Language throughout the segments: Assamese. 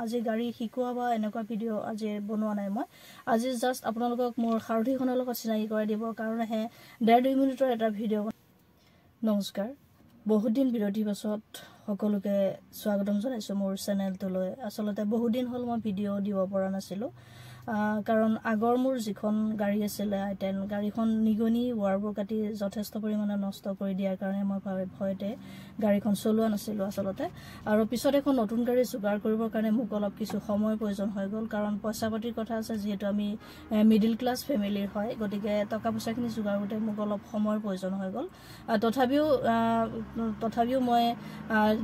আজি গাড়ী শিকোৱা বা এনেকুৱা ভিডিঅ' আজি বনোৱা নাই মই আজি জাস্ট আপোনালোকক মোৰ সাৰথিখনৰ লগত চিনাকি কৰাই দিব কাৰণেহে 1.5 মিনিটৰ এটা ভিডিঅ' নমস্কাৰ বহুত দিন বিৰতিৰ পাছত সকলোকে স্বাগতম জনাইছো মোৰ চেনেলটোলৈ আসলতে বহুত দিন হল মই ভিডিঅ' দিব পৰা নাছিলো কাৰণ আগৰ মোৰ যিখন গাড়ী আছিল আইটেন গাড়ীখন নিগনি ওয়াৰবোৰ কাটি যথেষ্ট পৰিমাণে নষ্ট কৰি দিয়াৰ কাৰণে মই ভয়তে গাড়ীখন চলোৱা নাছিলো আসলতে আৰু পিছত এখন নতুন গাড়ী যোগাৰ কৰিবৰ কাৰণে মোক অলপ কিছু সময় প্ৰয়োজন হৈ গল কাৰণ পইচা পাতিৰ কথা আছে যেহেতু আমি মিডল ক্লাছ ফেমিলিৰ হয় গতিকে টকা পইচাখিনি যোগাৰ কৰোঁতে মোক অলপ সময়ৰ প্ৰয়োজন হৈ গল তথাপিও মই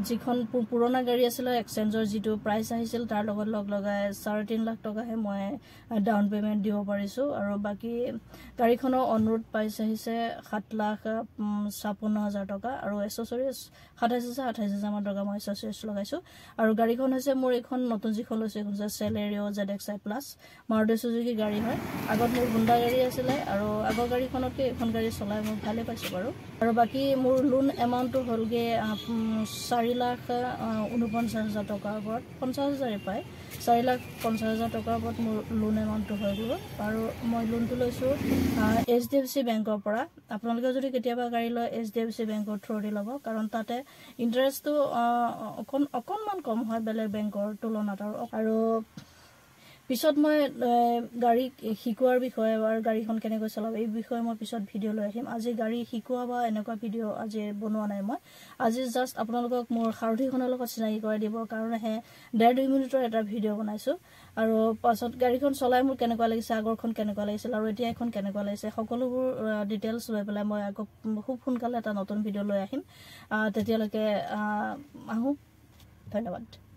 যিখন পুৰণা গাড়ী আছিল এক্সচেঞ্জৰ যিটো প্ৰাইস আহিছিল তাৰ লগত লগাই 3.5 লাখ টকাহে মই ডাউন পেমেন্ট দিব পাৰিছো আৰু বাকি গাড়ীখনৰ অনুৰোধ প্ৰাইস আহিছে 7,56,000 টকা আৰু এসেসৰিজ 27,000 মান টকা মই এসেসৰিজ লগাইছো আৰু গাড়ীখন হৈছে মোৰ এখন নতুন যিখন লৈছে এখন Celerio ZXi Plus Maruti Suzuki গাড়ী হয় আগত মোৰ হুন্ডা গাড়ী আছিল আৰু আগৰ গাড়ীখনতকে এখন গাড়ী চলাই মই ভালে পাইছো বাৰু আৰু বাকি মোৰ লোন এমাউন্টটো হলগে 4,49,000 টকাৰ ওপৰত 50,000 পায় 4,50,000 টকাৰ ওপৰত মোৰ লোন এমাউন্টটো হৈ গ'ল আৰু মই লোনটো লৈছো HDFC বেংকৰ পৰা আপোনালোকে যদি কেতিয়াবা গাড়ী লয় HDFC বেংকৰ থ্ৰুদি ল'ব কাৰণ তাতে ইন্টাৰেষ্টটো অকনমান কম হয় বেলেগ বেংকৰ তুলনাত আৰু পিছত মই গাড়ী শিকোৱাৰ বিষয়ে আৰু গাড়ীখন কেনেকৈ চলাব এই বিষয়ে মই পিছত ভিডিঅ' লৈ আহিম আজি গাড়ী শিকোৱা বা এনেকুৱা ভিডিঅ' আজি বনোৱা নাই মই আজি জাস্ট আপোনালোকক মোৰ সাৰথিখনৰ লগত চিনাকি কৰাই দিব কাৰণেহে 1.5 মিনিটৰ এটা ভিডিঅ' বনাইছো আৰু পাছত গাড়ীখন চলাই মোৰ কেনেকুৱা লাগিছে আগৰখন কেনেকুৱা লাগিছিল আৰু এতিয়া এখন কেনেকুৱা লাগিছে সকলোবোৰ ডিটেইলছ লৈ পেলাই মই আকৌ খুব সোনকালে এটা নতুন ভিডিঅ' লৈ আহিম তেতিয়ালৈকে আহো ধন্যবাদ